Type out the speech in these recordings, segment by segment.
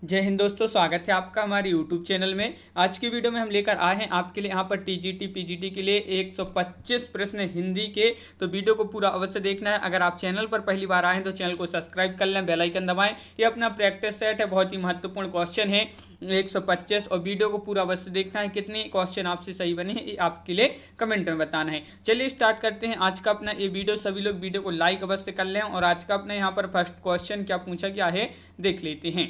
जय हिंद दोस्तों, स्वागत है आपका हमारे YouTube चैनल में। आज की वीडियो में हम लेकर आए हैं आपके लिए यहाँ पर टीजीटी पीजीटी के लिए 125 प्रश्न हिंदी के। तो वीडियो को पूरा अवश्य देखना है। अगर आप चैनल पर पहली बार आए हैं तो चैनल को सब्सक्राइब कर लें, बेल आइकन दबाएं। ये अपना प्रैक्टिस सेट है, बहुत ही महत्वपूर्ण क्वेश्चन है 125, और वीडियो को पूरा अवश्य देखना है। कितने क्वेश्चन आपसे सही बने हैं ये आपके लिए कमेंट में बताना है। चलिए स्टार्ट करते हैं आज का अपना ये वीडियो। सभी लोग वीडियो को लाइक अवश्य कर लें। और आज का अपना यहाँ पर फर्स्ट क्वेश्चन क्या पूछा गया है देख लेते हैं।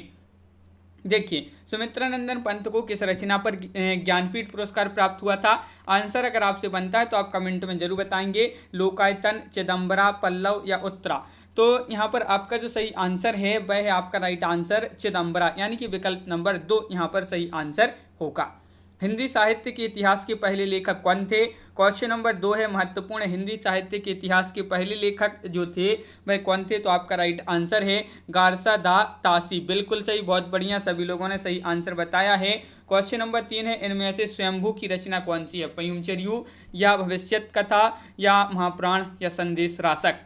देखिए, सुमित्रा नंदन पंत को किस रचना पर ज्ञानपीठ पुरस्कार प्राप्त हुआ था? आंसर अगर आपसे बनता है तो आप कमेंट में जरूर बताएंगे। लोकायतन, चिदंबरा, पल्लव या उत्तरा। तो यहाँ पर आपका जो सही आंसर है वह है आपका राइट आंसर चिदंबरा, यानी कि विकल्प नंबर 2 यहाँ पर सही आंसर होगा। हिंदी साहित्य के इतिहास के पहले लेखक कौन थे? क्वेश्चन नंबर 2 है महत्वपूर्ण। हिंदी साहित्य के इतिहास के पहले लेखक जो थे वह कौन थे? तो आपका राइट आंसर है गारसा दा तासी। बिल्कुल सही, बहुत बढ़िया, सभी लोगों ने सही आंसर बताया है। क्वेश्चन नंबर 3 है इनमें से स्वयंभू की रचना कौन सी है? पयुमचर्यू या भविष्यत कथा या महापुराण या संदेश राशक?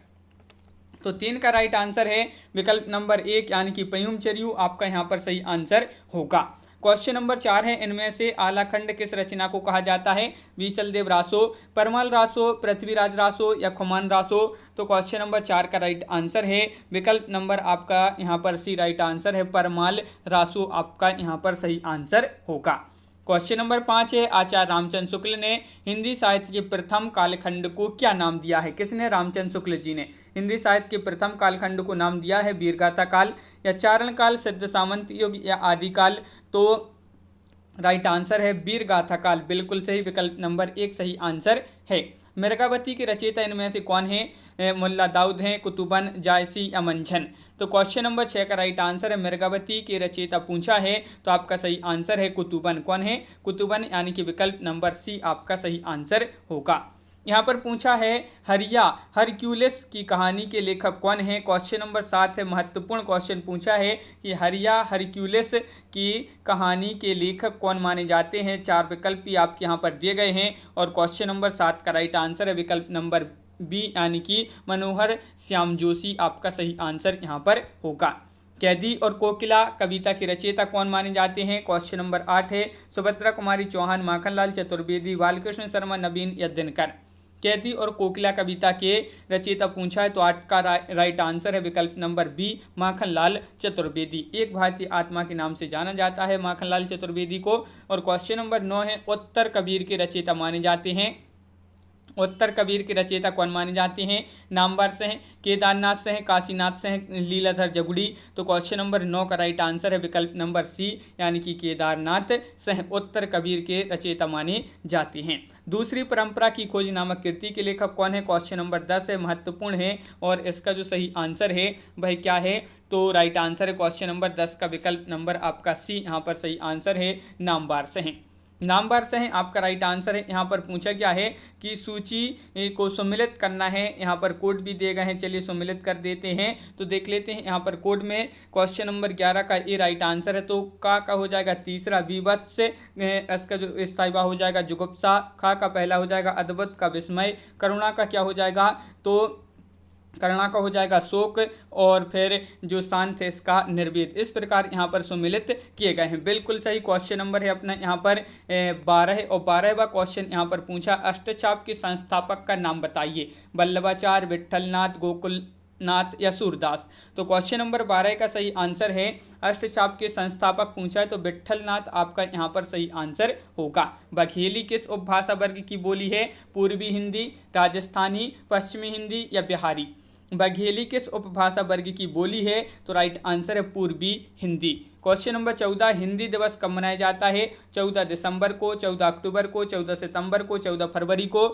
तो 3 का राइट आंसर है विकल्प नंबर 1 यानी कि पयुमचर्यू आपका यहाँ पर सही आंसर होगा। क्वेश्चन नंबर 4 है इनमें से आलाखंड किस रचना को कहा जाता है? बीसलदेव रासो, परमाल रासो, पृथ्वीराज रासो या खुमान रासो? तो क्वेश्चन नंबर 4 का राइट आंसर है विकल्प नंबर आपका यहाँ पर सी राइट आंसर है परमाल रासो आपका यहाँ पर सही आंसर होगा। क्वेश्चन नंबर 5 है आचार्य रामचंद्र शुक्ल ने हिंदी साहित्य के प्रथम कालखंड को क्या नाम दिया है? किसने? रामचंद्र शुक्ल जी ने हिंदी साहित्य के प्रथम कालखंड को नाम दिया है वीरगाथा काल या चारण काल, सिद्ध सामंत युग या आदिकाल? तो राइट आंसर है वीरगाथा काल। बिल्कुल सही, विकल्प नंबर 1 सही आंसर है। मिर्गावती के रचयिता इनमें से कौन है? मुल्ला दाऊद हैं, कुतुबन, जायसी या मंझन? तो क्वेश्चन नंबर 6 का राइट आंसर है मिर्गावती के रचयिता पूछा है तो आपका सही आंसर है कुतुबन। कौन है? कुतुबन, यानी कि विकल्प नंबर सी आपका सही आंसर होगा। यहाँ पर पूछा है हरिया हरक्यूलिस की कहानी के लेखक कौन है? क्वेश्चन नंबर 7 है महत्वपूर्ण क्वेश्चन पूछा है कि हरिया हरक्यूलिस की कहानी के लेखक कौन माने जाते हैं? 4 विकल्प भी आपके यहाँ पर दिए गए हैं और क्वेश्चन नंबर 7 का राइट आंसर है विकल्प नंबर बी यानी कि मनोहर श्याम जोशी आपका सही आंसर यहाँ पर होगा। कैदी और कोकिला कविता के रचयिता कौन माने जाते हैं? क्वेश्चन नंबर 8 है सुभद्रा कुमारी चौहान, माखनलाल चतुर्वेदी, बालकृष्ण शर्मा, नवीन या दिनकर? कैदी और कोकिला कविता के रचयिता पूछा है तो 8 का राइट आंसर है विकल्प नंबर बी माखनलाल चतुर्वेदी। एक भारतीय आत्मा के नाम से जाना जाता है माखनलाल चतुर्वेदी को। और क्वेश्चन नंबर 9 है उत्तर कबीर के रचयिता माने जाते हैं। उत्तर कबीर के रचयिता कौन माने जाते हैं? नामवर से हैं, केदारनाथ से हैं, काशीनाथ से हैं, लीलाधर जगुड़ी? तो क्वेश्चन नंबर 9 का राइट आंसर है विकल्प नंबर सी यानी कि केदारनाथ से उत्तर कबीर के रचयिता माने जाते हैं। दूसरी परंपरा की खोज नामक कृति के लेखक कौन है? क्वेश्चन नंबर 10 है महत्वपूर्ण है और इसका जो सही आंसर है वह क्या है? तो राइट आंसर है क्वेश्चन नंबर 10 का विकल्प नंबर आपका सी यहाँ पर सही आंसर है नामवार से हैं। नामवार से हैं आपका राइट आंसर है। यहाँ पर पूछा गया है कि सूची को सम्मिलित करना है। यहाँ पर कोड भी दिए गए हैं, चलिए सम्मिलित कर देते हैं तो देख लेते हैं। यहाँ पर कोड में क्वेश्चन नंबर 11 का ए राइट आंसर है। तो का हो जाएगा तीसरा विवत्स, इसका जो स्थायिबा हो जाएगा जुगुप्सा, खा का पहला हो जाएगा अद्भुत का विस्मय, करुणा का क्या हो जाएगा? तो करुणा का हो जाएगा शोक, और फिर जो शांत है इसका निर्वेद। इस प्रकार यहाँ पर सम्मिलित किए गए हैं। बिल्कुल सही क्वेश्चन नंबर है अपना यहाँ पर 12 और 12वां क्वेश्चन यहाँ पर पूछा अष्टचाप के संस्थापक का नाम बताइए। वल्लभाचार्य, विट्ठलनाथ, गोकुलनाथ या सूरदास? तो क्वेश्चन नंबर 12 का सही आंसर है अष्टचाप के संस्थापक पूछा है तो विट्ठलनाथ आपका यहाँ पर सही आंसर होगा। बघेली किस उपभाषा वर्ग की बोली है? पूर्वी हिंदी, राजस्थानी, पश्चिमी हिंदी या बिहारी? बघेली किस उपभाषा वर्ग की बोली है? तो राइट आंसर है पूर्वी हिंदी। क्वेश्चन नंबर 14 हिंदी दिवस कब मनाया जाता है? 14 दिसंबर को, 14 अक्टूबर को, 14 सितंबर को, 14 फरवरी को?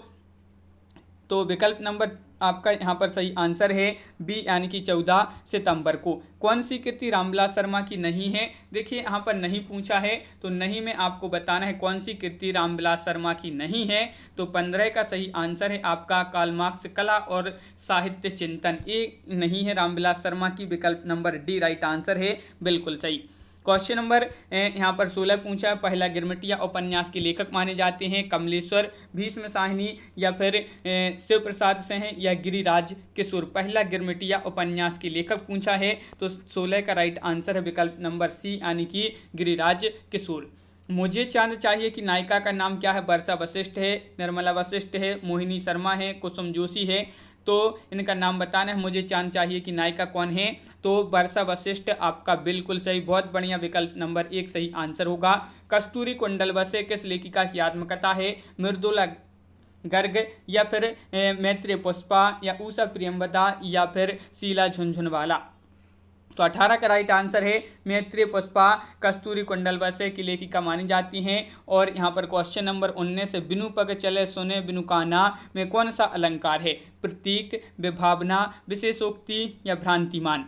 तो विकल्प नंबर आपका यहाँ पर सही आंसर है बी यानी कि 14 सितंबर को। कौन सी कृति रामविलास शर्मा की नहीं है? देखिए यहाँ पर नहीं पूछा है तो नहीं में आपको बताना है कौन सी कृति रामविलास शर्मा की नहीं है। तो 15 का सही आंसर है आपका कार्ल मार्क्स कला और साहित्य चिंतन। ये नहीं है रामविलास शर्मा की, विकल्प नंबर डी राइट आंसर है बिल्कुल सही। क्वेश्चन नंबर यहाँ पर 16 पूछा है, पहला गिरमिटिया उपन्यास के लेखक माने जाते हैं कमलेश्वर, भीष्म साहनी या फिर शिव प्रसाद से हैं या गिरिराज किशोर। पहला गिरमिटिया उपन्यास के लेखक पूछा है, तो 16 का राइट आंसर है विकल्प नंबर सी यानी कि गिरिराज किशोर। मुझे चांद चाहिए कि नायिका का नाम क्या है? वर्षा वशिष्ठ है, निर्मला वशिष्ठ है, मोहिनी शर्मा है, कुसुम जोशी है। तो इनका नाम बताना है। मुझे चांद चाहिए कि नायिका कौन है? तो वर्षा वशिष्ठ आपका बिल्कुल सही, बहुत बढ़िया, विकल्प नंबर 1 सही आंसर होगा। कस्तूरी कुंडल बसे किस लेखिका की आत्मकथा है? मृदुला गर्ग या फिर मैत्रेय पुष्पा या उषा प्रियंवदा या फिर शीला झुनझुनवाला। तो 18 का राइट आंसर है मैत्रेय पुष्पा कस्तूरी कुंडल बसे की लेखिका मानी जाती हैं। और यहाँ पर क्वेश्चन नंबर 19 है, बिनु पग चले सुने बिनु काना में कौन सा अलंकार है? प्रतीक, विभावना, विशेषोक्ति या भ्रांतिमान।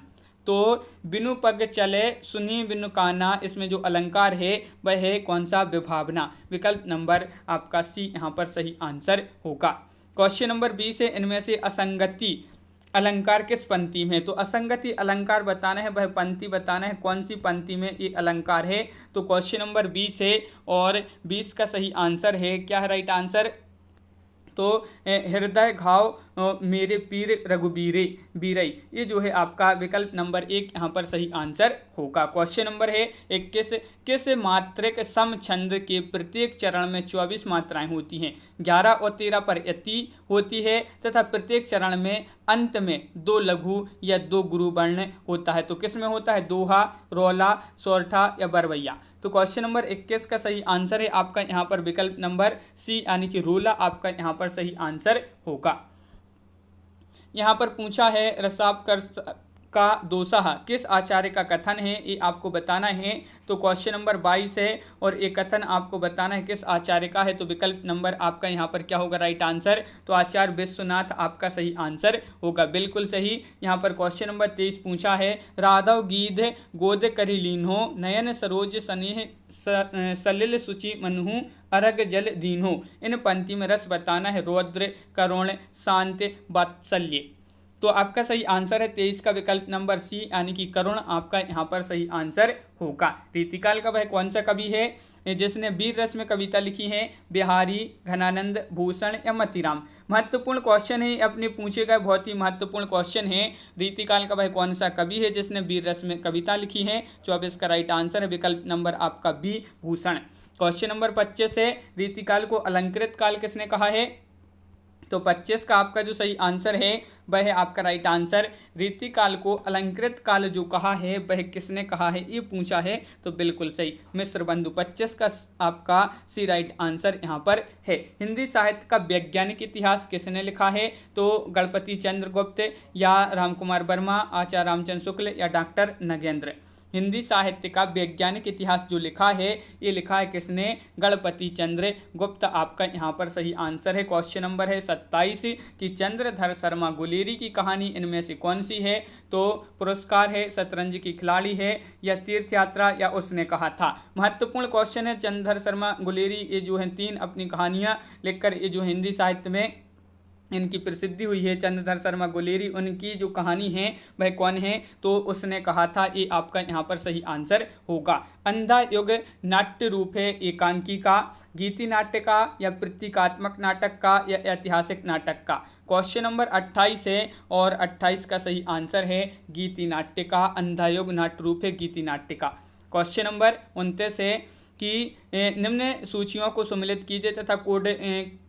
तो बिनु पग चले सुनी बिनु काना, इसमें जो अलंकार है वह है कौन सा? विभावना। विकल्प नंबर आपका सी यहाँ पर सही आंसर होगा। क्वेश्चन नंबर 20 है, इनमें से असंगति अलंकार किस पंक्ति में? तो असंगति अलंकार बताना है, वह पंक्ति बताना है, कौन सी पंक्ति में ये अलंकार है। तो क्वेश्चन नंबर 20 है और 20 का सही आंसर है, क्या है राइट आंसर? तो हृदय घाव मेरे पीर रघुबीरे बीरई, ये जो है आपका विकल्प नंबर 1 यहाँ पर सही आंसर होगा। क्वेश्चन नंबर है 21, किस मात्रक सम छंद के प्रत्येक चरण में 24 मात्राएं होती हैं? 11 और 13 पर यति होती है तथा प्रत्येक चरण में अंत में 2 लघु या 2 गुरु वर्ण होता है। तो किस में होता है? दोहा, रोला, सोरठा या बरवैया। तो क्वेश्चन नंबर 21 का सही आंसर है आपका यहाँ पर विकल्प नंबर सी यानी कि रोला आपका यहाँ पर सही आंसर होगा। यहाँ पर पूछा है रसावकर का दोसा किस आचार्य का कथन है? ये आपको बताना है। तो क्वेश्चन नंबर 22 है और ये कथन आपको बताना है किस आचार्य का है। तो विकल्प नंबर आपका यहाँ पर क्या होगा राइट आंसर? तो आचार्य विश्वनाथ आपका सही आंसर होगा, बिल्कुल सही। यहाँ पर क्वेश्चन नंबर 23 पूछा है, राधव गीध गोद करी लीन्हो नयन सरोज स्नेह सलिल सुचि मनहु अरग जल दीन्हो। इन पंक्ति में रस बताना है, रौद्र, करुण, शांत, वात्सल्य। तो आपका सही आंसर है 23 का विकल्प नंबर सी यानी कि करुण आपका यहाँ पर सही आंसर होगा। रीतिकाल का वह कौन सा कवि है जिसने वीर रस में कविता लिखी है? बिहारी, घनानंद, भूषण या मतीराम। महत्वपूर्ण क्वेश्चन है, अपने पूछे गए बहुत ही महत्वपूर्ण क्वेश्चन है। रीतिकाल का वह कौन सा कवि है जिसने वीर रस में कविता लिखी है? 24 का राइट आंसर है विकल्प नंबर आपका बी, भूषण। क्वेश्चन नंबर 25 है, रीतिकाल को अलंकृत काल किसने कहा है? तो 25 का आपका जो सही आंसर है वह है आपका राइट आंसर। रीतिकाल को अलंकृत काल जो कहा है वह किसने कहा है, ये पूछा है। तो बिल्कुल सही, मिश्र बंधु। 25 का आपका सी राइट आंसर यहाँ पर है। हिंदी साहित्य का वैज्ञानिक इतिहास किसने लिखा है? तो गणपति चंद्र गुप्त या रामकुमार वर्मा, आचार्य रामचंद्र शुक्ल या डॉक्टर नगेंद्र। हिंदी साहित्य का वैज्ञानिक इतिहास जो लिखा है ये लिखा है किसने? गणपति चंद्र गुप्त आपका यहाँ पर सही आंसर है। क्वेश्चन नंबर है 27 कि चंद्रधर शर्मा गुलेरी की कहानी इनमें से कौन सी है? तो पुरस्कार है, शतरंज की खिलाड़ी है या तीर्थ यात्रा या उसने कहा था। महत्वपूर्ण क्वेश्चन है। चंद्रधर शर्मा गुलेरी ये जो है 3 अपनी कहानियां लिखकर ये जो हिंदी साहित्य में इनकी प्रसिद्धि हुई है। चंद्रधर शर्मा गुलेरी, उनकी जो कहानी है वह कौन है? तो उसने कहा था, ये आपका यहाँ पर सही आंसर होगा। अंधा युग नाट्य रूप है एकांकी का, गीति नाट्य का या प्रतीकात्मक नाटक का या ऐतिहासिक नाटक का। क्वेश्चन नंबर 28 है और 28 का सही आंसर है गीति नाट्य का। अंधा युग नाट्य रूप है गीति नाट्य का। क्वेश्चन नंबर 29 है कि निम्न सूचियों को सम्मिलित कीजिए तथा कोड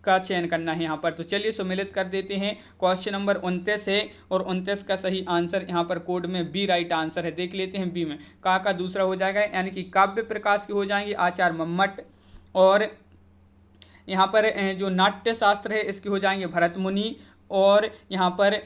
का चयन करना है यहाँ पर। तो चलिए सम्मिलित कर देते हैं। क्वेश्चन नंबर 29 है और 29 का सही आंसर यहाँ पर कोड में बी राइट आंसर है। देख लेते हैं बी में का दूसरा हो जाएगा, यानी कि काव्य प्रकाश की हो जाएंगे आचार्य मम्मट। और यहाँ पर जो नाट्य शास्त्र है इसके हो जाएंगे भरत मुनि। और यहाँ पर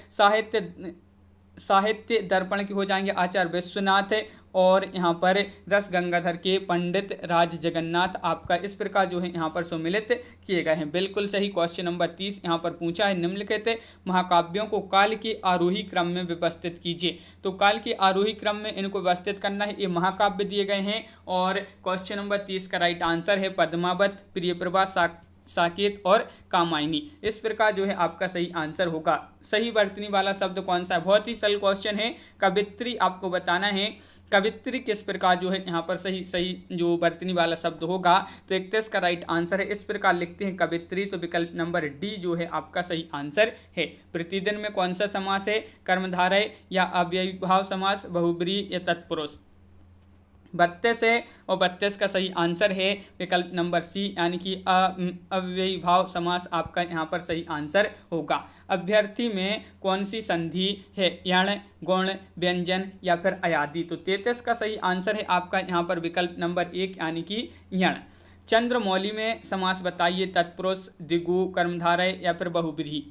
साहित्य दर्पण के हो जाएंगे आचार्य विश्वनाथ। और यहाँ पर रस गंगाधर के पंडित राज जगन्नाथ आपका इस प्रकार जो है यहाँ पर सम्मिलित किए गए हैं। बिल्कुल सही। क्वेश्चन नंबर 30 यहाँ पर पूछा है, निम्नलिखित महाकाव्यों को काल के आरोही क्रम में व्यवस्थित कीजिए। तो काल के आरोही क्रम में इनको व्यवस्थित करना है। ये महाकाव्य दिए गए हैं। और क्वेश्चन नंबर 30 का राइट आंसर है पद्मावत, प्रियप्रभा, साकेत और कामायनी। इस प्रकार जो है आपका सही आंसर होगा। सही वर्तनी वाला शब्द कौन सा है? बहुत ही सरल क्वेश्चन है। कवित्री आपको बताना है। कवित्री किस प्रकार जो है यहाँ पर सही सही जो वर्तनी वाला शब्द होगा, तो 31 का राइट आंसर है। इस प्रकार लिखते हैं कवित्री, तो विकल्प नंबर डी जो है आपका सही आंसर है। प्रतिदिन में कौन सा समास है, कर्मधारय या अव्ययीभाव समास, बहुब्रीहि या तत्पुरुष। 32 है और 32 का सही आंसर है विकल्प नंबर सी यानी कि अव्ययीभाव समास आपका यहाँ पर सही आंसर होगा। अभ्यर्थी में कौन सी संधि है, यण, गुण, व्यंजन या फिर अयादि। तो 33 का सही आंसर है आपका यहाँ पर विकल्प नंबर 1 यानी कि यण। चंद्रमौली में समास बताइए, तत्पुरुष, द्विगु, कर्मधारय या फिर बहुब्रीहि।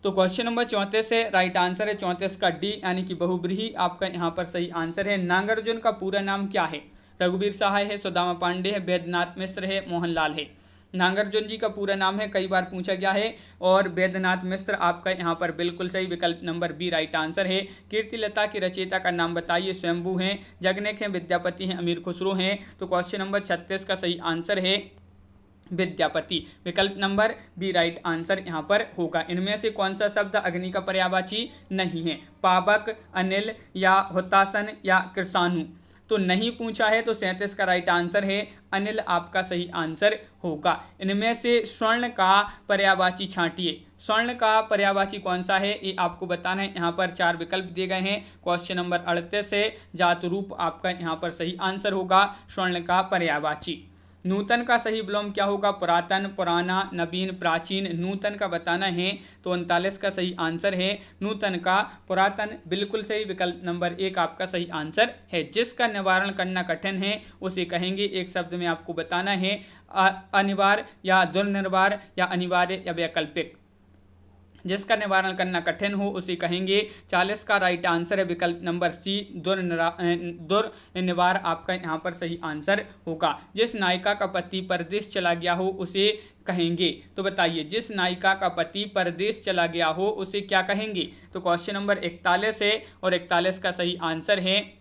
तो क्वेश्चन नंबर 34 है, राइट आंसर है 34 का डी यानी कि बहुब्रीहि आपका यहाँ पर सही आंसर है। नागार्जुन का पूरा नाम क्या है, रघुवीर सहाय है, सुदामा पांडे है, वैद्यनाथ मिश्र है, मोहनलाल है। नागार्जुन जी का पूरा नाम है, कई बार पूछा गया है, और वैद्यनाथ मिश्र आपका यहाँ पर बिल्कुल सही, विकल्प नंबर बी राइट आंसर है। कीर्तिलता की रचयिता का नाम बताइए, स्वयंभू हैं, जगनेक हैं, विद्यापति हैं, अमीर खुसरो हैं। तो क्वेश्चन नंबर 36 का सही आंसर है विद्यापति, विकल्प नंबर बी राइट आंसर यहाँ पर होगा। इनमें से कौन सा शब्द अग्नि का पर्यायवाची नहीं है, पावक, अनिल या हुतासन या कृषाणु। तो नहीं पूछा है, तो 37 का राइट आंसर है अनिल आपका सही आंसर होगा। इनमें से स्वर्ण का पर्यायवाची छांटिए, स्वर्ण का पर्यायवाची कौन सा है ये आपको बताना है। यहाँ पर 4 विकल्प दिए गए हैं। क्वेश्चन नंबर 38 है, जात रूप आपका यहाँ पर सही आंसर होगा स्वर्ण का पर्यायवाची। नूतन का सही विलोम क्या होगा, पुरातन, पुराना, नवीन, प्राचीन। नूतन का बताना है, तो 39 का सही आंसर है नूतन का पुरातन, बिल्कुल सही, विकल्प नंबर 1 आपका सही आंसर है। जिसका निवारण करना कठिन है उसे कहेंगे, एक शब्द में आपको बताना है, अनिवार्य या दुर्निवार या अनिवार्य या वैकल्पिक। जिसका निवारण करना कठिन हो उसे कहेंगे। 40 का राइट आंसर है विकल्प नंबर सी, दुर्निवार आपका यहाँ पर सही आंसर होगा। जिस नायिका का पति परदेश चला गया हो उसे कहेंगे, तो बताइए जिस नायिका का पति परदेश चला गया हो उसे क्या कहेंगे। तो क्वेश्चन नंबर 41 है और 41 का सही आंसर है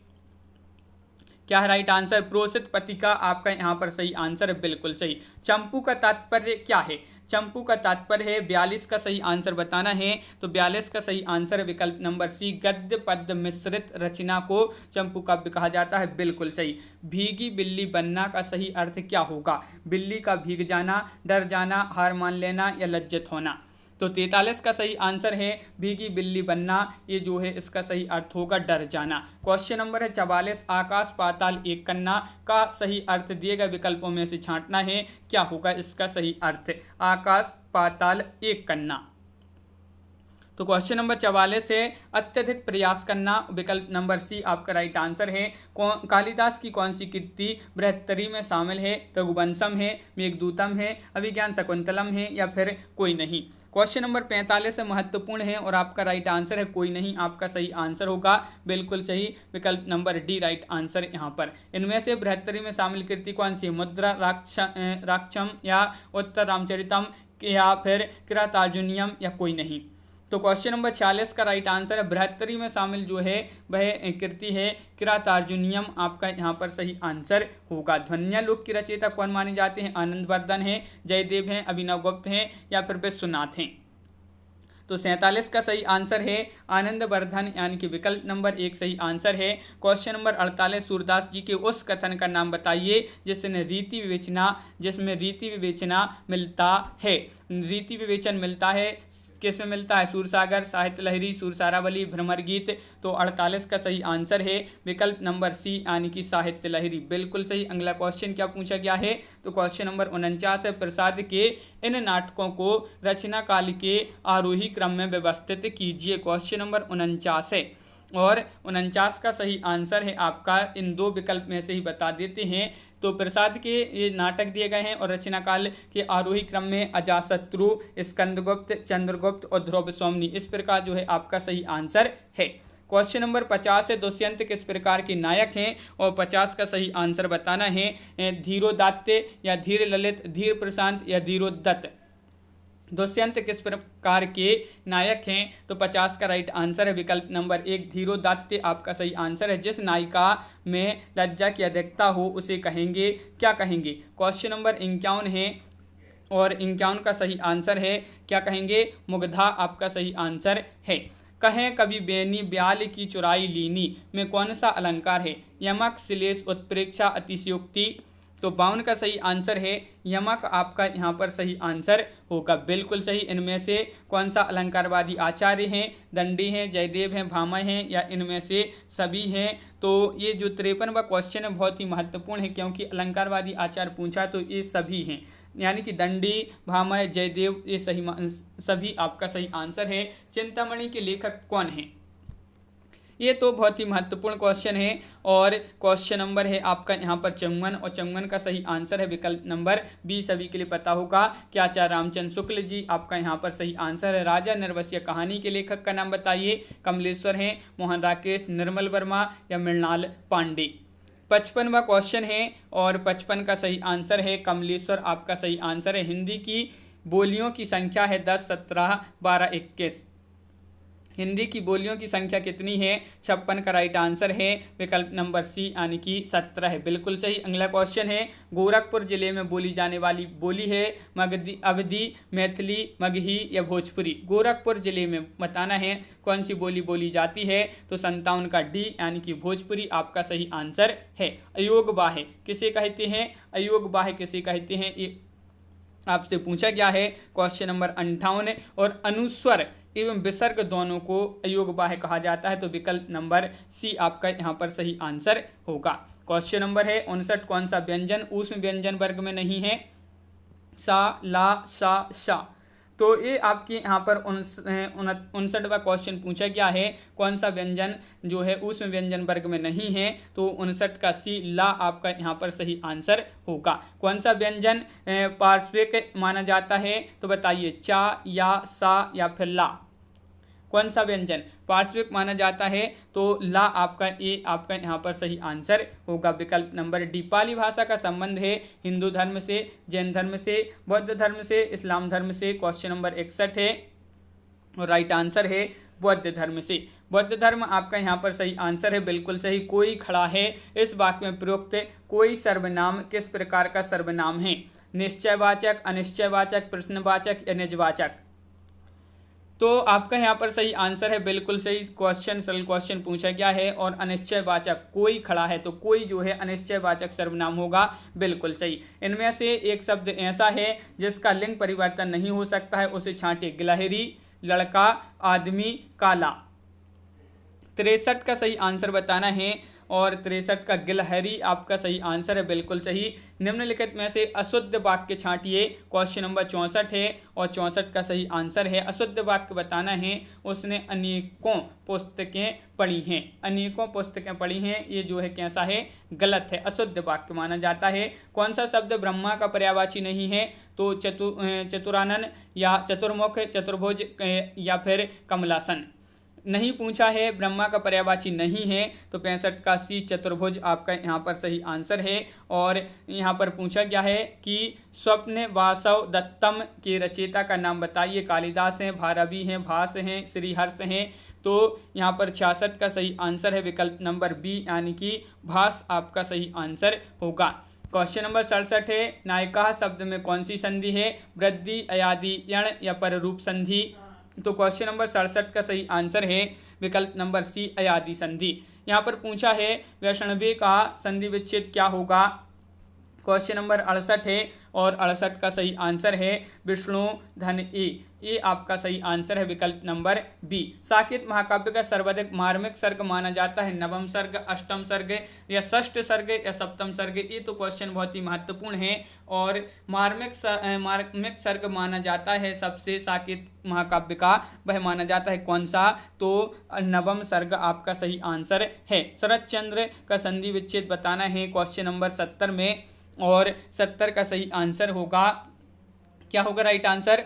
क्या है राइट आंसर, प्रोषित पति का आपका यहाँ पर सही आंसर है, बिल्कुल सही। चंपू का तात्पर्य क्या है, चंपू का तात्पर्य है, 42 का सही आंसर बताना है। तो 42 का सही आंसर है विकल्प नंबर सी, गद्य पद्य मिश्रित रचना को चंपू काव्य कहा जाता है, बिल्कुल सही। भीगी बिल्ली बनना का सही अर्थ क्या होगा, बिल्ली का भीग जाना, डर जाना, हार मान लेना या लज्जित होना। तो 43 का सही आंसर है भीगी बिल्ली बनना, ये जो है इसका सही अर्थ होगा डर जाना। क्वेश्चन नंबर है 44, आकाश पाताल एक कन्ना का सही अर्थ दिए गए विकल्पों में से छांटना है, क्या होगा इसका सही अर्थ, आकाश पाताल एक कन्ना। तो क्वेश्चन नंबर 44 है, अत्यधिक प्रयास करना, विकल्प नंबर सी आपका राइट आंसर है। कालिदास की कौन सी कृति बृहत्तरी में शामिल है, रघुवंशम है, मेघदूतम है, अभिज्ञान शकुंतलम है या फिर कोई नहीं। क्वेश्चन नंबर 45 है, महत्वपूर्ण है और आपका राइट आंसर है कोई नहीं, आपका सही आंसर होगा, बिल्कुल सही, विकल्प नंबर डी राइट आंसर यहाँ पर। इनमें से बृहत्तरी में शामिल कृति कौन सी है, मुद्रा राक्षम या उत्तर रामचरितम या फिर किरातार्जुनीयम या कोई नहीं। तो क्वेश्चन नंबर 46 का राइट आंसर है बृहत्तरी में शामिल जो है वह कृति है किरातार्जुनीयम, आपका यहाँ पर सही आंसर होगा। ध्वन्यालोक की रचयिता कौन माने जाते हैं, आनंदवर्धन है, जयदेव हैं, अभिनव गुप्त हैं या फिर विश्वनाथ हैं। तो 47 का सही आंसर है आनंदवर्धन यानी कि विकल्प नंबर 1 सही आंसर है। क्वेश्चन नंबर 48, सूरदास जी के उस कथन का नाम बताइए जिसमें रीति विवेचना मिलता है। रीति विवेचन मिलता है किसमें मिलता है, सूरसागर, साहित्य लहरी, सूरसारावली, भ्रमर गीत। तो 48 का सही आंसर है विकल्प नंबर सी यानी कि साहित्य लहरी, बिल्कुल सही। अगला क्वेश्चन क्या पूछा गया है, तो क्वेश्चन नंबर 49 है, प्रसाद के इन नाटकों को रचना काल के आरोही क्रम में व्यवस्थित कीजिए। क्वेश्चन नंबर 49 है और 49 का सही आंसर है आपका, इन 2 विकल्प में से ही बता देते हैं। तो प्रसाद के ये नाटक दिए गए हैं और रचना काल के आरोही क्रम में अजातशत्रु, स्कंदगुप्त, चंद्रगुप्त और ध्रुव सौमनी, इस प्रकार जो है आपका सही आंसर है। क्वेश्चन नंबर 50 है, दुष्यंत किस प्रकार के नायक हैं और 50 का सही आंसर बताना है, धीरोदात्य या धीर ललित, धीर प्रशांत या धीरोदत्त। दुष्यंत किस प्रकार के नायक हैं, तो 50 का राइट आंसर है विकल्प नंबर 1 धीरोदात्य आपका सही आंसर है। जिस नायिका में लज्जा की अधिकता हो उसे कहेंगे, क्या कहेंगे। क्वेश्चन नंबर 51 है और 51 का सही आंसर है क्या कहेंगे, मुग्धा आपका सही आंसर है। कहें कभी बेनी ब्याल की चुराई लीनी में कौन सा अलंकार है? यमक, श्लेष, उत्प्रेक्षा, अतिशयोक्ति। तो 52 का सही आंसर है यमक आपका यहाँ पर सही आंसर होगा, बिल्कुल सही। इनमें से कौन सा अलंकारवादी आचार्य हैं? दंडी हैं, जयदेव हैं, भामह हैं, या इनमें से सभी हैं? तो ये जो 53वां क्वेश्चन है बहुत ही महत्वपूर्ण है, क्योंकि अलंकारवादी आचार्य पूछा तो ये सभी हैं, यानी कि दंडी, भामह, जयदेव, ये सभी आपका सही आंसर है। चिंतामणि के लेखक कौन हैं? ये तो बहुत ही महत्वपूर्ण क्वेश्चन है, और क्वेश्चन नंबर है आपका यहाँ पर 54, और 54 का सही आंसर है विकल्प नंबर बी। सभी के लिए पता होगा कि आचार्य रामचंद्र शुक्ल जी आपका यहाँ पर सही आंसर है। राजा निर्वसिया कहानी के लेखक का नाम बताइए। कमलेश्वर हैं, मोहन राकेश, निर्मल वर्मा, या मृणाल पांडे। 55वां क्वेश्चन है, और 55 का सही आंसर है कमलेश्वर आपका सही आंसर है। हिंदी की बोलियों की संख्या है 10, 17, 12, 21। हिंदी की बोलियों की संख्या कितनी है? 56 का राइट आंसर है विकल्प नंबर सी, यानी कि 17 है, बिल्कुल सही। अगला क्वेश्चन है, गोरखपुर जिले में बोली जाने वाली बोली है मगधी, अवधी, मैथिली, मगही, या भोजपुरी? गोरखपुर जिले में बताना है कौन सी बोली बोली जाती है। तो 57 का डी, यानी कि भोजपुरी आपका सही आंसर है। अयोग बाहे किसे कहते हैं? अयोग बाहे किसे कहते हैं, ये आपसे पूछा गया है क्वेश्चन नंबर 58। और अनुस्वर एवं विसर्ग दोनों को अयोग बाह्य कहा जाता है, तो विकल्प नंबर सी आपका यहाँ पर सही आंसर होगा। क्वेश्चन नंबर है 59, कौन सा व्यंजन ऊष्म व्यंजन वर्ग में नहीं है? सा, ला, सा, शा। तो ये आपके यहाँ पर 59वां क्वेश्चन पूछा गया है, कौन सा व्यंजन जो है ऊष्म व्यंजन वर्ग में नहीं है? तो 59 का सी, ला आपका यहाँ पर सही आंसर होगा। कौन सा व्यंजन पार्श्विक माना जाता है? तो बताइए, चा, या, सा, या फिर ला? कौन सा व्यंजन पार्श्विक माना जाता है? तो ला आपका ए आपका यहाँ पर सही आंसर होगा, विकल्प नंबर डी। पाली भाषा का संबंध है हिंदू धर्म से, जैन धर्म से, बौद्ध धर्म से, इस्लाम धर्म से? क्वेश्चन नंबर 61 है, और राइट आंसर है बौद्ध धर्म से। बौद्ध धर्म आपका यहाँ पर सही आंसर है, बिल्कुल सही। कोई खड़ा है इस वाक्य में प्रयुक्त कोई सर्वनाम किस प्रकार का सर्वनाम है? निश्चयवाचक, अनिश्चयवाचक, प्रश्नवाचक, या निजवाचक? तो आपका यहाँ पर सही आंसर है, बिल्कुल सही। क्वेश्चन सरल क्वेश्चन पूछा गया है, और अनिश्चयवाचक कोई खड़ा है, तो कोई जो है अनिश्चयवाचक सर्वनाम होगा, बिल्कुल सही। इनमें से एक शब्द ऐसा है जिसका लिंग परिवर्तन नहीं हो सकता है, उसे छांटे। गिलहरी, लड़का, आदमी, काला। 63 का सही आंसर बताना है, और 63 का गिलहरी आपका सही आंसर है, बिल्कुल सही। निम्नलिखित में से अशुद्ध वाक्य छांटिए। क्वेश्चन नंबर 64 है, और 64 का सही आंसर है। अशुद्ध वाक्य बताना है, उसने अनेकों पुस्तकें पढ़ी हैं। अनेकों पुस्तकें पढ़ी हैं, ये जो है कैसा है? गलत है, अशुद्ध वाक्य माना जाता है। कौन सा शब्द ब्रह्मा का पर्यायवाची नहीं है? तो चतुरानन, या चतुर्मुख, चतुर्भुज, या फिर कमलासन? नहीं पूछा है, ब्रह्मा का पर्यायवाची नहीं है, तो 65 का सी, चतुर्भुज आपका यहाँ पर सही आंसर है। और यहाँ पर पूछा गया है कि स्वप्न वासव दत्तम के रचयिता का नाम बताइए। कालिदास हैं, भारवी हैं, भास हैं, श्रीहर्ष हैं? तो यहाँ पर 66 का सही आंसर है विकल्प नंबर बी, यानी कि भास आपका सही आंसर होगा। क्वेश्चन नंबर 67 है, नायिका शब्द में कौन सी संधि है? वृद्धि, अयादि, यण, या पररूप संधि? तो क्वेश्चन नंबर 67 का सही आंसर है विकल्प नंबर सी, अयादि संधि। यहाँ पर पूछा है वैष्णवे का संधि विच्छेद क्या होगा? क्वेश्चन नंबर 68 है, और 68 का सही आंसर है विष्णु धन ए। ये आपका सही आंसर है विकल्प नंबर बी। साकेत महाकाव्य का सर्वाधिक मार्मिक सर्ग माना जाता है। नवम सर्ग, अष्टम सर्ग, या षष्ठ सर्ग, या सप्तम सर्ग? ये तो क्वेश्चन बहुत ही महत्वपूर्ण है। और मार्मिक सर्ग माना जाता है सबसे साकेत महाकाव्य का, वह माना जाता है कौन सा? तो नवम सर्ग आपका सही आंसर है। शरद चंद्र का संधि विच्छेद बताना है क्वेश्चन नंबर 70 में, और 70 का सही आंसर होगा, क्या होगा राइट आंसर?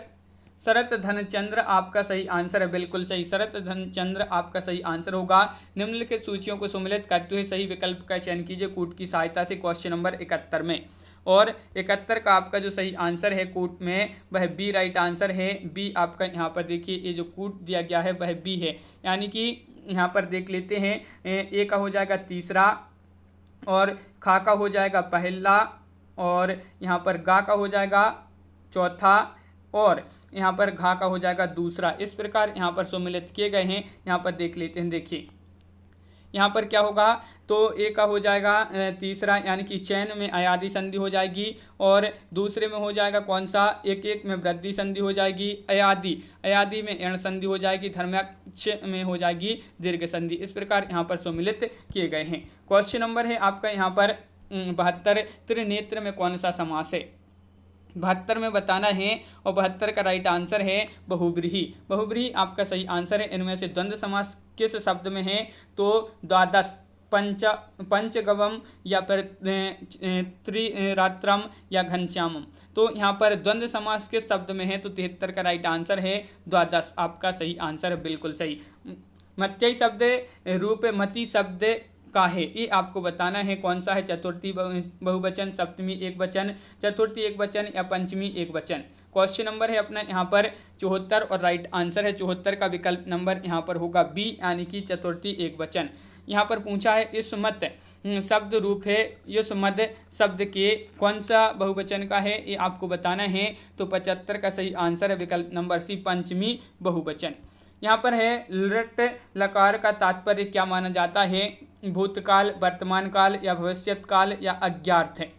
शरत धनचंद्र आपका सही आंसर है, बिल्कुल सही। शरत धनचंद्र आपका सही आंसर होगा। निम्नलिखित सूचियों को सम्मिलित करते हुए सही विकल्प का चयन कीजिए कूट की सहायता से, क्वेश्चन नंबर 71 में। और 71 का आपका जो सही आंसर है कूट में, वह बी राइट आंसर है। बी आपका यहाँ पर देखिए, ये जो कूट दिया गया है वह बी है, यानी कि यहाँ पर देख लेते हैं। ए का हो जाएगा तीसरा, और खा का हो जाएगा पहला, और यहाँ पर गा का हो जाएगा चौथा, और यहाँ पर घा का हो जाएगा दूसरा। इस प्रकार यहाँ पर सम्मिलित किए गए हैं। यहाँ पर देख लेते हैं, देखिए यहाँ पर क्या होगा, तो ए का हो जाएगा तीसरा, यानी कि चैन में अयादि संधि हो जाएगी, और दूसरे में हो जाएगा कौन सा, एक एक में वृद्धि संधि हो जाएगी, अयादि में एण संधि हो जाएगी, धर्म्याक्ष में हो जाएगी दीर्घ संधि। इस प्रकार यहाँ पर सम्मिलित किए गए हैं। क्वेश्चन नंबर है आपका यहाँ पर 72, त्रिनेत्र में कौन सा समास है। 72 में बताना है, और 72 का राइट आंसर है बहुब्रीहि। बहुब्रीहि आपका सही आंसर है। इनमें से द्वंद्व समास किस शब्द में है, तो द्वादश, पंचगवम या फिर त्रिरात्रम या घनश्यामम। तो यहाँ पर द्वंद्व समास किस शब्द में है, तो 73 का राइट आंसर है द्वादश, आपका सही आंसर है, बिल्कुल सही। मत्यई शब्द रूप मति शब्द का है, ये आपको बताना है कौन सा है, चतुर्थी बहुवचन, सप्तमी एक वचन, चतुर्थी एक वचन या पंचमी एक वचन। क्वेश्चन नंबर है अपना यहाँ पर 74, और राइट आंसर है 74 का विकल्प नंबर यहाँ पर होगा बी, यानी कि चतुर्थी एक वचन। यहाँ पर पूछा है युष्मत शब्द रूप है, युष्मद शब्द के कौन सा बहुवचन का है, ये आपको बताना है। तो 75 का सही आंसर है विकल्प नंबर सी, पंचमी बहुवचन। यहाँ पर है लृट लकार का तात्पर्य क्या माना जाता है, भूतकाल, वर्तमान काल या भविष्यत काल या अज्ञार्थ है।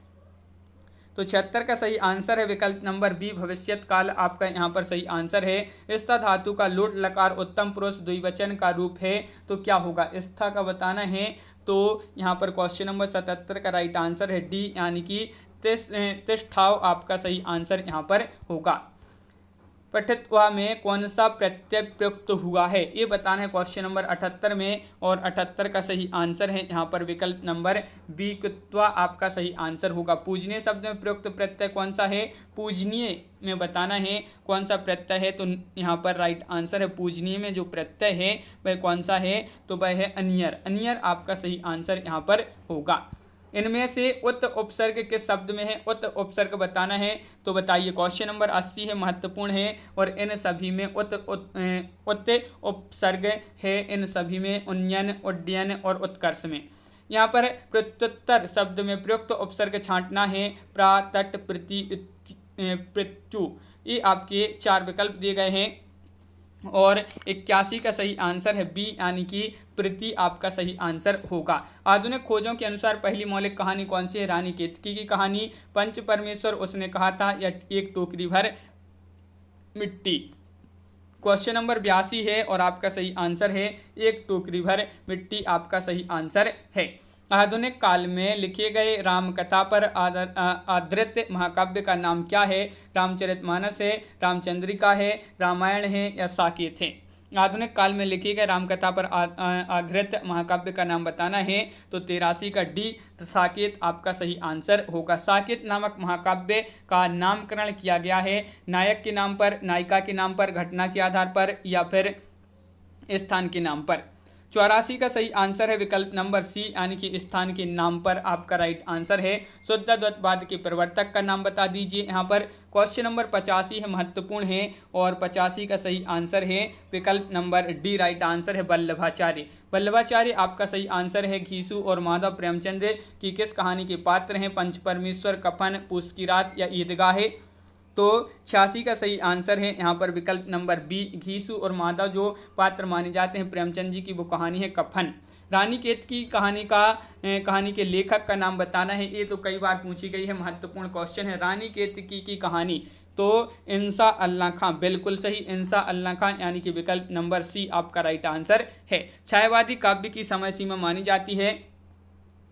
तो 76 का सही आंसर है विकल्प नंबर बी, भविष्यत काल, आपका यहाँ पर सही आंसर है। स्था धातु का लुट लकार उत्तम पुरुष द्विवचन का रूप है, तो क्या होगा, स्था का बताना है। तो यहाँ पर क्वेश्चन नंबर 77 का राइट आंसर है डी, यानी कि तिष्ठाव, आपका सही आंसर यहाँ पर होगा। पठित्वा में कौन सा प्रत्यय प्रयुक्त हुआ है, ये बताना है क्वेश्चन नंबर 78 में, और 78 का सही आंसर है यहाँ पर विकल्प नंबर बी, कृत्वा, आपका सही आंसर होगा। पूजनीय शब्द में प्रयुक्त प्रत्यय कौन सा है, पूजनीय में बताना है कौन सा प्रत्यय है, तो यहाँ पर राइट आंसर है पूजनीय में जो प्रत्यय है वह कौन सा है, तो वह है अनियर, अनियर, आपका सही आंसर यहाँ पर होगा। इनमें से उत उपसर्ग किस शब्द में है, उत उपसर्ग बताना है, तो बताइए। क्वेश्चन नंबर 80 है, महत्वपूर्ण है, और इन सभी में उत उपसर्ग है, इन सभी में उन्नयन, उड्डयन और उत्कर्ष में। यहाँ पर प्रत्युत्तर शब्द में प्रयुक्त उपसर्ग छांटना है, प्रा, तट, प्रति, प्रत्यु, ये आपके 4 विकल्प दिए गए हैं, और 81 का सही आंसर है बी, यानी कि प्रति, आपका सही आंसर होगा। आधुनिक खोजों के अनुसार पहली मौलिक कहानी कौन सी है, रानी केतकी की कहानी, पंच परमेश्वर उसने कहा था, या एक टोकरी भर मिट्टी। क्वेश्चन नंबर 82 है, और आपका सही आंसर है एक टोकरी भर मिट्टी, आपका सही आंसर है। आधुनिक काल में लिखे गए रामकथा पर आधारित महाकाव्य का नाम क्या है, रामचरितमानस है, रामचंद्रिका है, रामायण है या साकेत है। आधुनिक काल में लिखी गई रामकथा पर आधारित महाकाव्य का नाम बताना है, तो 83 का डी, साकेत, आपका सही आंसर होगा। साकेत नामक महाकाव्य का नामकरण किया गया है नायक के नाम पर, नायिका के नाम पर, घटना के आधार पर या फिर स्थान के नाम पर। 84 का सही आंसर है विकल्प नंबर सी, यानी कि स्थान के नाम पर, आपका राइट आंसर है। शुद्धद्वैतवाद के प्रवर्तक का नाम बता दीजिए। यहाँ पर क्वेश्चन नंबर 85 है, महत्वपूर्ण है, और 85 का सही आंसर है विकल्प नंबर डी, राइट आंसर है वल्लभाचार्य। वल्लभाचार्य आपका सही आंसर है। घीसू और माधव प्रेमचंद की किस कहानी के पात्र हैं, पंच परमेश्वर, कफन, पूस की रात या ईदगाह। तो 86 का सही आंसर है यहाँ पर विकल्प नंबर बी, घीसू और माधव जो पात्र माने जाते हैं प्रेमचंद जी की, वो कहानी है कफन। रानी केतकी कहानी के लेखक का नाम बताना है, ये तो कई बार पूछी गई है, महत्वपूर्ण क्वेश्चन है। रानी केतकी की कहानी, तो इंसा अल्लाह खां, बिल्कुल सही, इंसा अल्लाह खां, यानी कि विकल्प नंबर सी आपका राइट आंसर है। छायावादी काव्य की समय सीमा मानी जाती है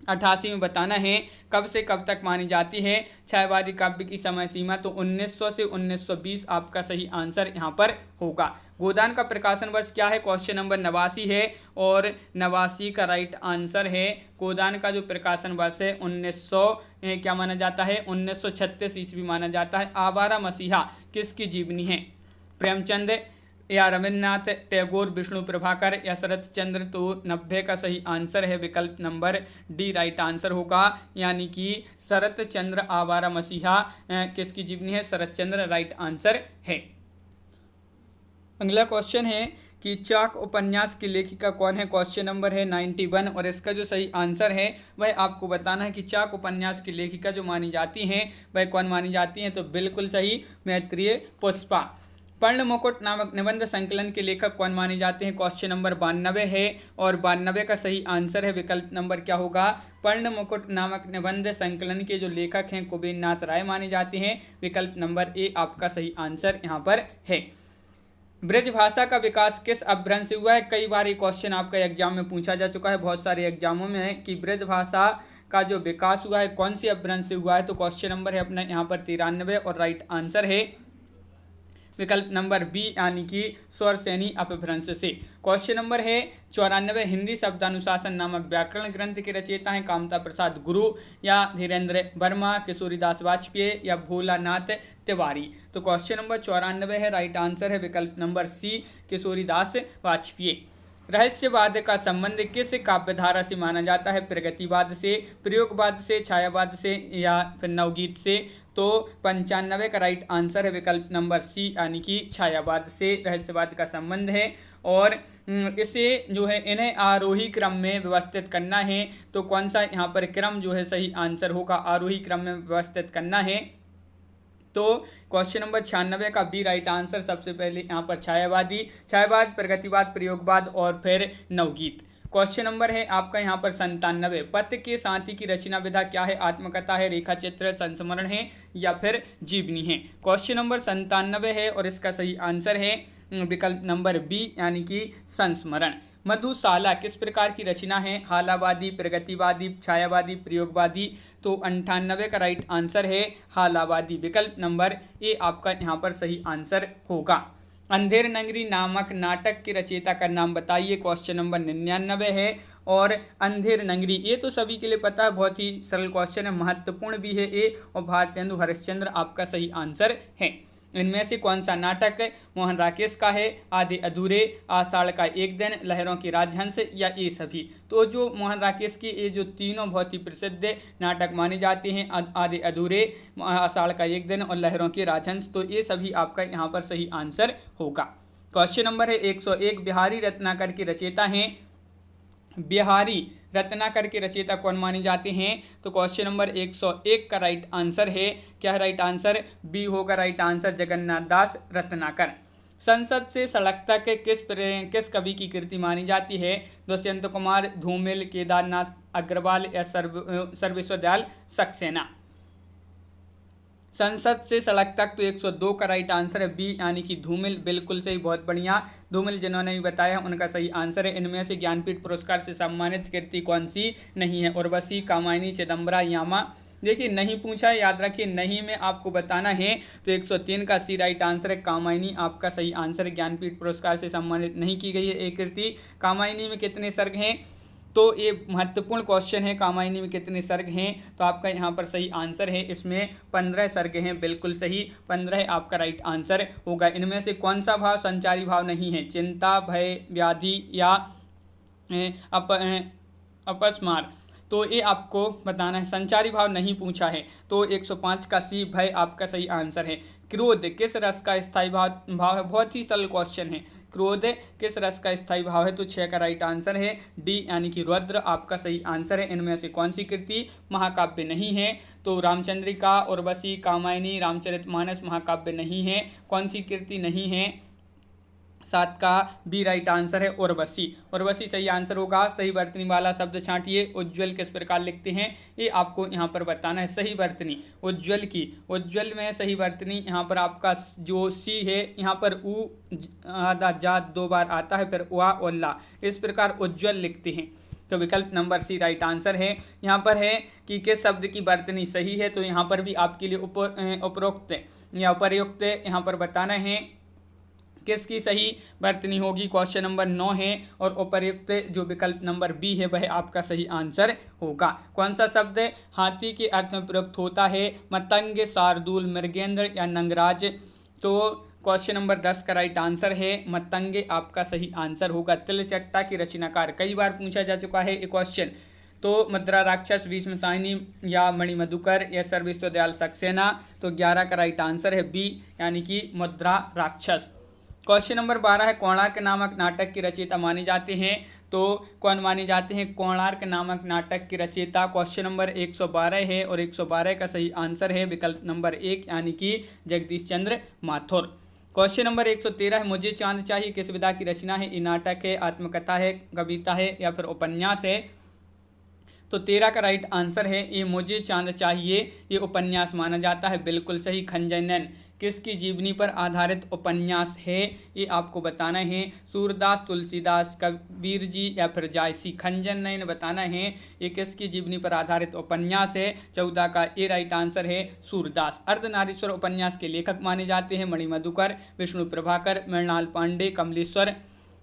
88 में बताना है कब से कब तक मानी जाती है छायावादी काव्य की समय सीमा, तो 1900 से 1920 आपका सही आंसर यहाँ पर होगा। गोदान का प्रकाशन वर्ष क्या है, क्वेश्चन नंबर 89 है, और 89 का राइट आंसर है। गोदान का जो प्रकाशन वर्ष है 1900 क्या माना जाता है, 1936 ईस्वी माना जाता है। आवारा मसीहा किसकी जीवनी है, प्रेमचंद या रविन्द्रनाथ टैगोर, विष्णु प्रभाकर या शरत चंद्र, तो 90 का सही आंसर है विकल्प नंबर डी, राइट आंसर होगा, यानी कि शरत चंद्र आवारा मसीहा किसकी जीवनी है, शरत चंद्र, राइट आंसर है। अगला क्वेश्चन है कि चाक उपन्यास की लेखिका कौन है। क्वेश्चन नंबर है 91 और इसका जो सही आंसर है वह आपको बताना है कि चाक उपन्यास की लेखिका जो मानी जाती हैं वह कौन मानी जाती हैं। तो बिल्कुल सही, मैत्रेय पुष्पा। पर्ण मुकुट नामक निबंध संकलन के लेखक कौन माने जाते हैं। क्वेश्चन नंबर 92 है और 92 का सही आंसर है विकल्प नंबर क्या होगा, पर्ण मुकुट नामक निबंध संकलन के जो लेखक हैं कुबेर नाथ राय माने जाते हैं। विकल्प नंबर ए आपका सही आंसर यहाँ पर है। ब्रज भाषा का विकास किस अपभ्रंश से हुआ है। कई बार ये क्वेश्चन आपका एग्जाम में पूछा जा चुका है, बहुत सारे एग्जामों में है कि ब्रज भाषा का जो विकास हुआ है कौन सी अपभ्रंश से हुआ है। तो क्वेश्चन नंबर है अपना यहाँ पर 93 और राइट आंसर है विकल्प नंबर बी यानी कि स्वरसेनी अपभ्रंश से। क्वेश्चन नंबर है 94, हिंदी शब्दानुशासन नामक व्याकरण ग्रंथ के रचयिता हैं कामता प्रसाद गुरु या धीरेन्द्र वर्मा, किशोरीदास वाजपेयी या भोलानाथ तिवारी। तो क्वेश्चन नंबर 94 है, राइट आंसर है विकल्प नंबर सी किशोरीदास वाजपेयी। रहस्यवाद का संबंध किस काव्यधारा से माना जाता है। प्रगतिवाद से, प्रयोगवाद से, छायावाद से या फिर नवगीत से। तो 95 का राइट आंसर है विकल्प नंबर सी यानी कि छायावाद से रहस्यवाद का संबंध है। और इसे जो है इन्हें आरोही क्रम में व्यवस्थित करना है। तो कौन सा यहाँ पर क्रम जो है सही आंसर होगा, आरोही क्रम में व्यवस्थित करना है। तो क्वेश्चन नंबर 96 का बी राइट आंसर। सबसे पहले यहाँ पर छायावादी, छायावाद, प्रगतिवाद, प्रयोगवाद और फिर नवगीत। क्वेश्चन नंबर है आपका यहाँ पर 97, पत्र के साथी की रचना विधा क्या है। आत्मकथा है, रेखा चित्र, संस्मरण है या फिर जीवनी है। क्वेश्चन नंबर 97 है और इसका सही आंसर है विकल्प नंबर बी यानी कि संस्मरण। मधुशाला किस प्रकार की रचना है। हालावादी, प्रगतिवादी, छायावादी, प्रयोगवादी। तो 98 का राइट आंसर है हालावादी। विकल्प नंबर ए आपका यहाँ पर सही आंसर होगा। अंधेर नगरी नामक नाटक के रचयिता का नाम बताइए। क्वेश्चन नंबर 99 है और अंधेर नगरी ये तो सभी के लिए पता है, बहुत ही सरल क्वेश्चन है, महत्वपूर्ण भी है ए। और भारतेंदु हरिश्चंद्र आपका सही आंसर है। इनमें से कौन सा नाटक मोहन राकेश का है। आधे अधूरे, आषाढ़ का एक दिन, लहरों के राजहंस या ये सभी। तो जो मोहन राकेश की ये जो तीनों बहुत ही प्रसिद्ध नाटक माने जाते हैं, आधे अधूरे, आषाढ़ का एक दिन और लहरों के राजहंस, तो ये सभी आपका यहाँ पर सही आंसर होगा। क्वेश्चन नंबर है 101, बिहारी रत्नाकर के रचयिता हैं। बिहारी रत्नाकर के रचयिता कौन माने जाते हैं। तो क्वेश्चन नंबर 101 का राइट आंसर है क्या है, राइट आंसर बी होगा राइट आंसर, जगन्नाथ दास रत्नाकर। संसद से सड़क तक किस कवि की कृति मानी जाती है। दुष्यंत कुमार, धूमिल, केदारनाथ अग्रवाल या सर्वेश्वर दयाल सक्सेना। संसद से सड़क तक तो 102 का राइट आंसर है बी यानी कि धूमिल। बिल्कुल सही, बहुत बढ़िया। धूमिल जिन्होंने भी बताया उनका सही आंसर है। इनमें से ज्ञानपीठ पुरस्कार से सम्मानित कृति कौन सी नहीं है। उर्वशी, कामायनी, चिदम्बरा, यामा। देखिए नहीं पूछा है, याद रखिए नहीं में आपको बताना है। तो 103 का सी राइट आंसर है कामायनी आपका सही आंसर है। ज्ञानपीठ पुरस्कार से सम्मानित नहीं की गई है एक कृति। कामायनी में कितने सर्ग हैं, तो ये महत्वपूर्ण क्वेश्चन है, कामायनी में कितने सर्ग हैं। तो आपका यहाँ पर सही आंसर है इसमें 15 सर्ग हैं। बिल्कुल सही, 15 आपका राइट आंसर होगा। इनमें से कौन सा भाव संचारी भाव नहीं है। चिंता, भय, व्याधि या अपस्मार। तो ये आपको बताना है, संचारी भाव नहीं पूछा है। तो 105 का सी भय आपका सही आंसर है। क्रोध किस रस का स्थायी भाव है। बहुत ही सरल क्वेश्चन है। क्रोध किस रस का स्थायी भाव है। तो 6 का राइट आंसर है डी यानी कि रुद्र आपका सही आंसर है। इनमें से कौन सी कृति महाकाव्य नहीं है। तो रामचंद्रिका, उर्वशी, कामायनी, रामचरितमानस महाकाव्य नहीं है। कौन सी कृति नहीं है। 7 का बी राइट आंसर है उर्वशी। उर्वशी सही आंसर होगा। सही वर्तनी वाला शब्द छांटिए। उज्ज्वल किस प्रकार लिखते हैं ये आपको यहाँ पर बताना है। सही वर्तनी उज्ज्वल की, उज्ज्वल में सही वर्तनी यहाँ पर आपका जो सी है यहाँ पर उ आधा जात 2 बार आता है, फिर वा और ला, इस प्रकार उज्ज्वल लिखते हैं। तो विकल्प नंबर सी राइट आंसर है। यहाँ पर है कि किस शब्द की वर्तनी सही है। तो यहाँ पर भी आपके लिए उपरोक्त या उपर्युक्त यहाँ पर बताना है किसकी सही वर्तनी होगी। क्वेश्चन नंबर 9 है और उपर्युक्त जो विकल्प नंबर बी है वह आपका सही आंसर होगा। कौन सा शब्द हाथी के अर्थ में प्रयुक्त होता है। मतंग, शार्दूल, मृगेंद्र या नंगराज। तो क्वेश्चन नंबर 10 का राइट आंसर है मतंग आपका सही आंसर होगा। तिलचट्टा की रचनाकार कई बार पूछा जा चुका है ये क्वेश्चन। तो मुद्रा राक्षस, भीष्मसाइनी या मणिमधुकर या सर्वेश्वर दयाल सक्सेना। तो 11 का राइट आंसर है बी यानी कि मुद्रा राक्षस। क्वेश्चन नंबर 12 है कोणार्क नामक नाटक के रचयिता माने जाते हैं, तो कौन माने जाते हैं कोणार्क नामक नाटक के रचयिता। क्वेश्चन नंबर 112 है और 112 का सही आंसर है विकल्प नंबर 1 यानी कि जगदीश चंद्र माथुर। क्वेश्चन नंबर 113 है मुझे चांद चाहिए किस विधा की रचना है। ये नाटक है, आत्मकथा है, कविता है या फिर उपन्यास है। तो 13 का राइट आंसर है ये मुझे चांद चाहिए, ये उपन्यास माना जाता है। बिल्कुल सही। खंजनन किसकी जीवनी पर आधारित उपन्यास है, ये आपको बताना है। सूरदास, तुलसीदास, कबीर जी या फिर जायसी। खंजनन बताना है ये किसकी जीवनी पर आधारित उपन्यास है। 14 का ये राइट आंसर है सूरदास। अर्धनारीश्वर उपन्यास के लेखक माने जाते हैं मणिमधुकर, विष्णु प्रभाकर, मृणाल पांडे, कमलेश्वर।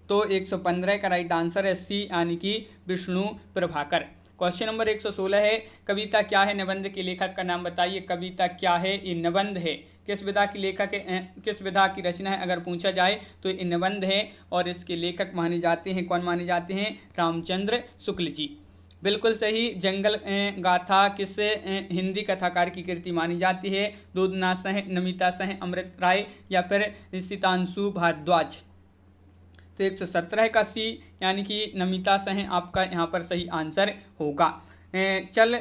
तो 115 का राइट आंसर है सी यानी कि विष्णु प्रभाकर। क्वेश्चन नंबर 116 है कविता क्या है, निबंध के लेखक का नाम बताइए। कविता क्या है, ये निबंध है। किस विधा की लेखक है, किस विधा की रचना है अगर पूछा जाए तो ये निबंध है और इसके लेखक माने जाते हैं, कौन माने जाते हैं, रामचंद्र शुक्ल जी। बिल्कुल सही। जंगल गाथा किस हिंदी कथाकार की कृति मानी जाती है। दूधनाथ सह, नमिता सह, अमृत राय या फिर सितांशु भारद्वाज। तो 117 का सी यानी कि नमिता सह आपका यहाँ पर सही आंसर होगा। चल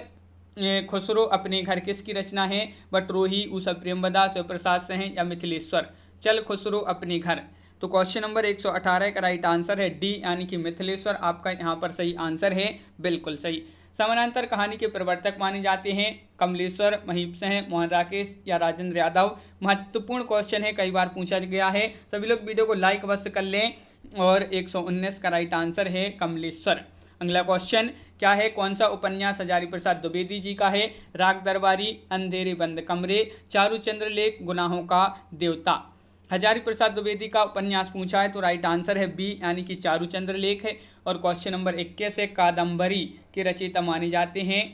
खुसरो अपने घर किसकी रचना है। बटरोही, उषा प्रेमवदा, शिवप्रसाद सह या मिथिलेश्वर। चल खुसरो अपने घर। तो क्वेश्चन नंबर 118 का राइट आंसर है डी यानी कि मिथिलेश्वर आपका यहाँ पर सही आंसर है। बिल्कुल सही। समानांतर कहानी के प्रवर्तक माने जाते हैं कमलेश्वर, महीप सिंह, मोहन राकेश या राजेंद्र यादव। महत्वपूर्ण क्वेश्चन है, कई बार पूछा गया है। सभी लोग वीडियो को लाइक अवश्य कर लें। और 119 का राइट आंसर है कमलेश्वर। अगला क्वेश्चन क्या है, कौन सा उपन्यास हजारी प्रसाद द्विवेदी जी का है। राग दरबारी, अंधेरे बंद कमरे, चारूचंद्र लेख, गुनाहों का देवता। हजारी प्रसाद द्विवेदी का उपन्यास पूछा है तो राइट आंसर है बी यानी कि चारूचंद्र लेख है। और क्वेश्चन नंबर 21 है कादम्बरी के रचयिता माने जाते हैं।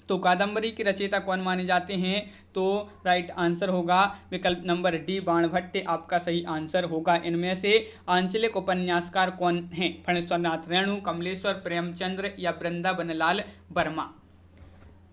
तो कादम्बरी के रचयिता कौन माने जाते हैं, तो राइट आंसर होगा विकल्प नंबर डी बाणभट्ट आपका सही आंसर होगा। इनमें से आंचलिक उपन्यासकार कौन हैं। फणेश्वर नाथ रेणु, कमलेश्वर, प्रेमचंद्र या वृंदावनलाल वर्मा।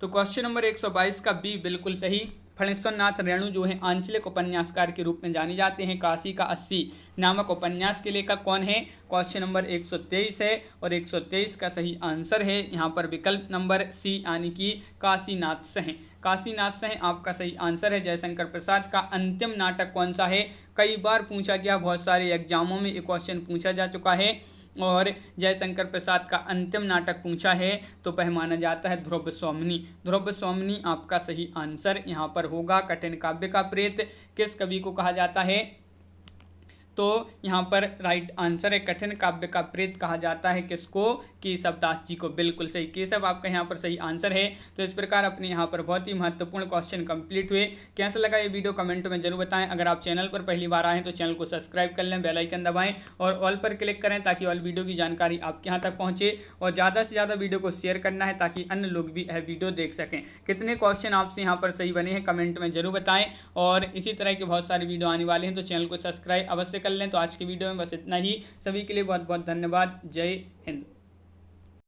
तो क्वेश्चन नंबर 122 का बी बिल्कुल सही। फणेश्वर नाथ रेणु जो है आंचलिक उपन्यासकार के रूप में जाने जाते हैं। काशी का 80 नामक उपन्यास के लेखक कौन है। क्वेश्चन नंबर 123 है और 123 का सही आंसर है यहाँ पर विकल्प नंबर सी यानी कि काशीनाथ सह। काशीनाथ सह आपका सही आंसर है। जयशंकर प्रसाद का अंतिम नाटक कौन सा है, कई बार पूछा गया, बहुत सारे एग्जामों में ये क्वेश्चन पूछा जा चुका है। और जयशंकर प्रसाद का अंतिम नाटक पूछा है तो वह माना जाता है ध्रुव सौमनी। ध्रुव सौमनी आपका सही आंसर यहाँ पर होगा। कठिन काव्य का प्रेत किस कवि को कहा जाता है, तो यहाँ पर राइट आंसर है कठिन काव्य का प्रेत कहा जाता है किसको, केशवदास जी को। बिल्कुल सही, केशव आपका यहाँ पर सही आंसर है। तो इस प्रकार अपने यहाँ पर बहुत ही महत्वपूर्ण क्वेश्चन कंप्लीट हुए। कैसा लगा ये वीडियो कमेंट में जरूर बताएं। अगर आप चैनल पर पहली बार आए हैं तो चैनल को सब्सक्राइब कर लें, बेल आइकन दबाएं और ऑल पर क्लिक करें ताकि ऑल वीडियो की जानकारी आपके यहाँ तक पहुँचे। और ज़्यादा से ज़्यादा वीडियो को शेयर करना है ताकि अन्य लोग भी यह वीडियो देख सकें। कितने क्वेश्चन आपसे यहाँ पर सही बने हैं कमेंट में जरूर बताएं। और इसी तरह के बहुत सारे वीडियो आने वाले हैं तो चैनल को सब्सक्राइब अवश्य कर लें। तो आज की वीडियो में बस इतना ही। सभी के लिए बहुत बहुत धन्यवाद। जय हिंद।